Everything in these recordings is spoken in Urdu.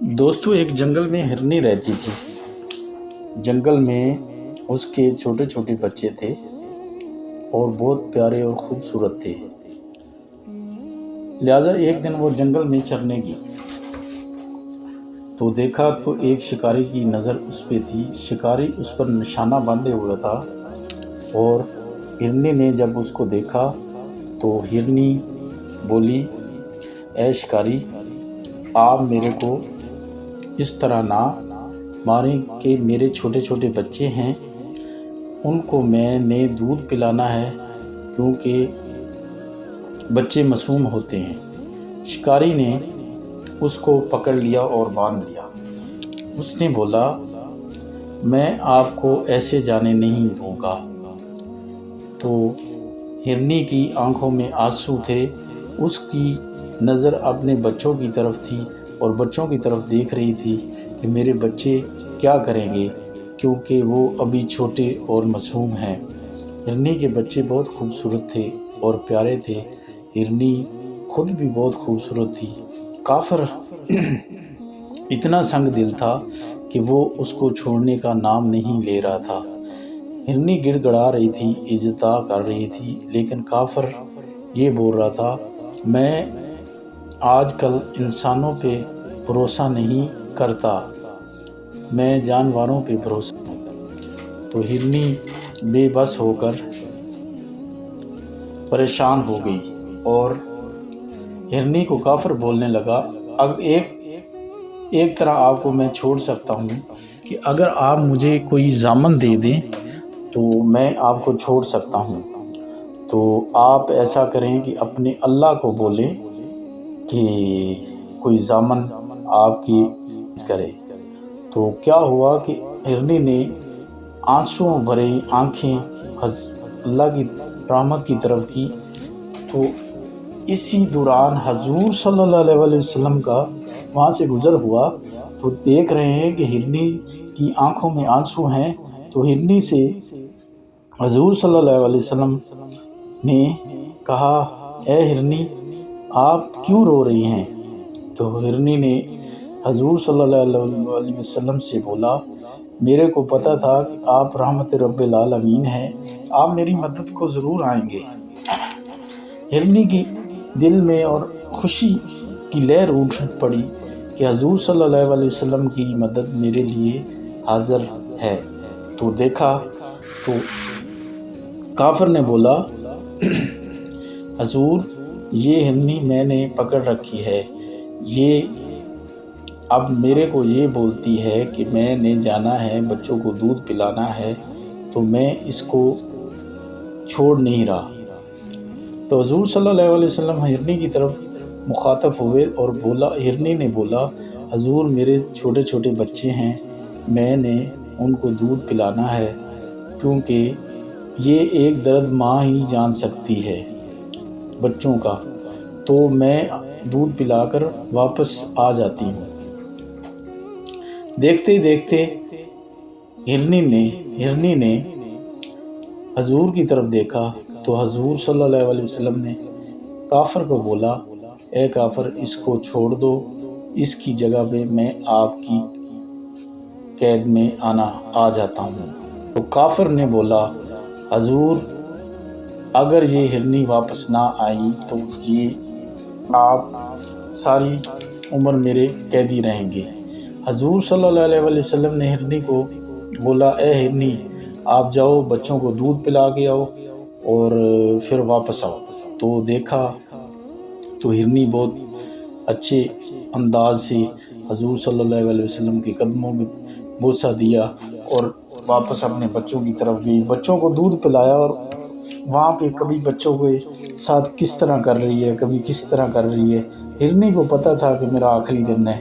دوستو ایک جنگل میں ہرنی رہتی تھی۔ جنگل میں اس کے چھوٹے چھوٹے بچے تھے اور بہت پیارے اور خوبصورت تھے۔ لہذا ایک دن وہ جنگل میں چرنے گئی تو دیکھا تو ایک شکاری کی نظر اس پہ تھی۔ شکاری اس پر نشانہ باندھے ہوا تھا اور ہرنی نے جب اس کو دیکھا تو ہرنی بولی، اے شکاری، آپ میرے کو اس طرح نہ ماریں کہ میرے چھوٹے چھوٹے بچے ہیں، ان کو میں نے دودھ پلانا ہے کیونکہ بچے معصوم ہوتے ہیں۔ شکاری نے اس کو پکڑ لیا اور باندھ لیا۔ اس نے بولا، میں آپ کو ایسے جانے نہیں دوں گا۔ تو ہرنی کی آنکھوں میں آنسو تھے، اس کی نظر اپنے بچوں کی طرف تھی اور بچوں کی طرف دیکھ رہی تھی کہ میرے بچے کیا کریں گے کیونکہ وہ ابھی چھوٹے اور معصوم ہیں۔ ہرنی کے بچے بہت خوبصورت تھے اور پیارے تھے۔ ہرنی خود بھی بہت خوبصورت تھی۔ کافر اتنا سنگ دل تھا کہ وہ اس کو چھوڑنے کا نام نہیں لے رہا تھا۔ ہرنی گڑ گڑا رہی تھی، التجا کر رہی تھی، لیکن کافر یہ بول رہا تھا، میں آج کل انسانوں پہ بھروسہ نہیں کرتا، میں جانوروں پہ بھروسہ کرتا۔ تو ہرنی بے بس ہو کر پریشان ہو گئی اور ہرنی کو کافر بولنے لگا، اب ایک طرح آپ کو میں چھوڑ سکتا ہوں کہ اگر آپ مجھے کوئی ضامن دے دیں تو میں آپ کو چھوڑ سکتا ہوں۔ تو آپ ایسا کریں کہ اپنے اللہ کو بولیں کہ کوئی ضامن آپ کی کرے۔ تو کیا ہوا کہ ہرنی نے آنسوؤں بھری آنکھیں اللہ کی رحمت کی طرف کی۔ تو اسی دوران حضور صلی اللہ علیہ وسلم کا وہاں سے گزر ہوا تو دیکھ رہے ہیں کہ ہرنی کی آنکھوں میں آنسو ہیں۔ تو ہرنی سے حضور صلی اللہ علیہ وسلم نے کہا، اے ہرنی، آپ کیوں رو رہی ہیں؟ تو ہرنی نے حضور صلی اللہ علیہ وسلم سے بولا، میرے کو پتہ تھا کہ آپ رحمت رب العالمین ہیں، آپ میری مدد کو ضرور آئیں گے۔ ہرنی کی دل میں اور خوشی کی لہر اٹھ پڑی کہ حضور صلی اللہ علیہ وسلم کی مدد میرے لیے حاضر ہے۔ تو دیکھا تو کافر نے بولا، حضور، یہ ہرنی میں نے پکڑ رکھی ہے، یہ اب میرے کو یہ بولتی ہے کہ میں نے جانا ہے، بچوں کو دودھ پلانا ہے، تو میں اس کو چھوڑ نہیں رہا۔ تو حضور صلی اللہ علیہ وسلم ہرنی کی طرف مخاطب ہوئے اور ہرنی نے بولا، حضور، میرے چھوٹے چھوٹے بچے ہیں، میں نے ان کو دودھ پلانا ہے کیونکہ یہ ایک درد ماں ہی جان سکتی ہے بچوں کا، تو میں دودھ پلا کر واپس آ جاتی ہوں۔ دیکھتے ہی دیکھتے ہرنی نے حضور کی طرف دیکھا تو حضور صلی اللہ علیہ وسلم نے کافر کو بولا، اے کافر، اس کو چھوڑ دو، اس کی جگہ پہ میں آپ کی قید میں آ جاتا ہوں۔ تو کافر نے بولا، حضور، اگر یہ ہرنی واپس نہ آئی تو یہ آپ ساری عمر میرے قیدی رہیں گے۔ حضور صلی اللہ علیہ وسلم نے ہرنی کو بولا، اے ہرنی، آپ جاؤ، بچوں کو دودھ پلا کے آؤ اور پھر واپس آؤ۔ تو دیکھا تو ہرنی بہت اچھے انداز سے حضور صلی اللہ علیہ وسلم کے قدموں میں بوسہ دیا اور واپس اپنے بچوں کی طرف گئی، بچوں کو دودھ پلایا اور وہاں پہ کبھی بچوں کے ساتھ کس طرح کر رہی ہے، کبھی کس طرح کر رہی ہے۔ ہرنی کو پتہ تھا کہ میرا آخری دن ہے،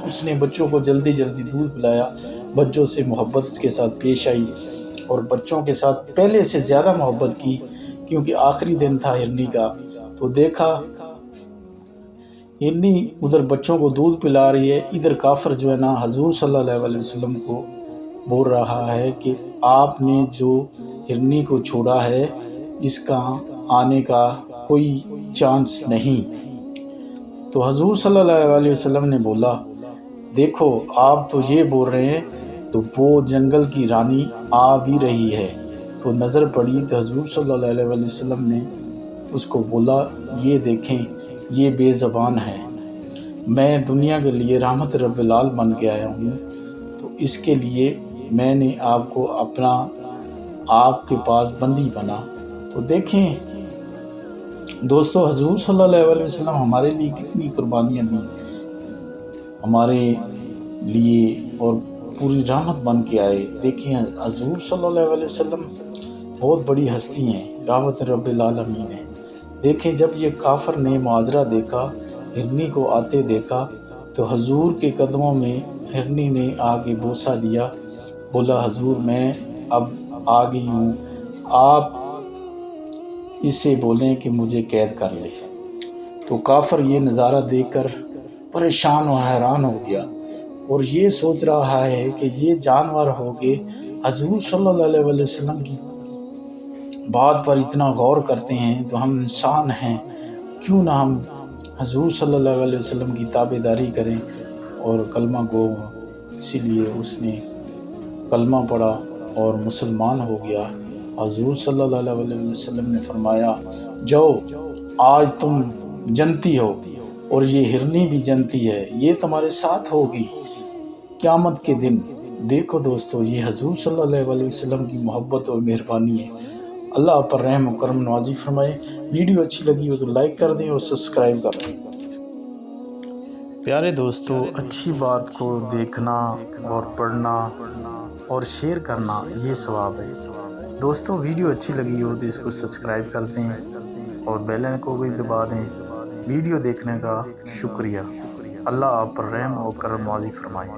اس نے بچوں کو جلدی جلدی دودھ پلایا، بچوں سے محبت کے ساتھ پیش آئی اور بچوں کے ساتھ پہلے سے زیادہ محبت کی کیونکہ آخری دن تھا ہرنی کا۔ تو دیکھا ہرنی ادھر بچوں کو دودھ پلا رہی ہے، ادھر کافر جو ہے نا حضور صلی اللہ علیہ وسلم کو بول رہا ہے کہ آپ نے جو ہرنی کو چھوڑا ہے، اس کا آنے کا کوئی چانس نہیں۔ تو حضور صلی اللہ علیہ وسلم نے بولا، دیکھو آپ تو یہ بول رہے ہیں، تو وہ جنگل کی رانی آ بھی رہی ہے۔ تو نظر پڑی تو حضور صلی اللہ علیہ وسلم نے اس کو بولا، یہ دیکھیں یہ بے زبان ہے، میں دنیا کے لیے رحمت رب العالمین بن کے آیا ہوں، تو اس کے لیے میں نے آپ کو اپنا آپ کے پاس بندی بنا۔ تو دیکھیں دوستو، حضور صلی اللہ علیہ وسلم ہمارے لیے کتنی قربانیاں دیں ہمارے لیے، اور پوری رحمت بن کے آئے۔ دیکھیں حضور صلی اللہ علیہ وسلم بہت بڑی ہستی ہیں، رحمت رب العالمین ہیں۔ دیکھیں جب یہ کافر نے ماجرا دیکھا، ہرنی کو آتے دیکھا، تو حضور کے قدموں میں ہرنی نے آگے بوسہ لیا، بولا حضور میں اب آ گئی ہوں، آپ اسے بولیں کہ مجھے قید کر لے۔ تو کافر یہ نظارہ دیکھ کر پریشان اور حیران ہو گیا، اور یہ سوچ رہا ہے کہ یہ جانور ہو کے حضور صلی اللہ علیہ وسلم کی بات پر اتنا غور کرتے ہیں، تو ہم انسان ہیں، کیوں نہ ہم حضور صلی اللہ علیہ وسلم کی تابع داری کریں اور کلمہ گو ہوں۔ اسی لیے اس نے کلمہ پڑھا اور مسلمان ہو گیا۔ حضور صلی اللہ علیہ وسلم نے فرمایا، جاؤ آج تم جنتی ہو، اور یہ ہرنی بھی جنتی ہے، یہ تمہارے ساتھ ہوگی قیامت کے دن۔ دیکھو دوستو، یہ حضور صلی اللہ علیہ وسلم کی محبت اور مہربانی ہے۔ اللہ آپ پر رحم و کرم نوازی فرمائے۔ ویڈیو اچھی لگی ہو تو لائک کر دیں اور سبسکرائب کر دیں۔ پیارے دوستو، اچھی بات کو دیکھنا اور پڑھنا اور شیئر کرنا یہ ثواب ہے۔ دوستو ویڈیو اچھی لگی ہو تو اس کو سبسکرائب کر دیں اور بیل آئیکن کو بھی دبا دیں۔ ویڈیو دیکھنے کا شکریہ۔ اللہ آپ پر رحم و کرم نوازی فرمائے۔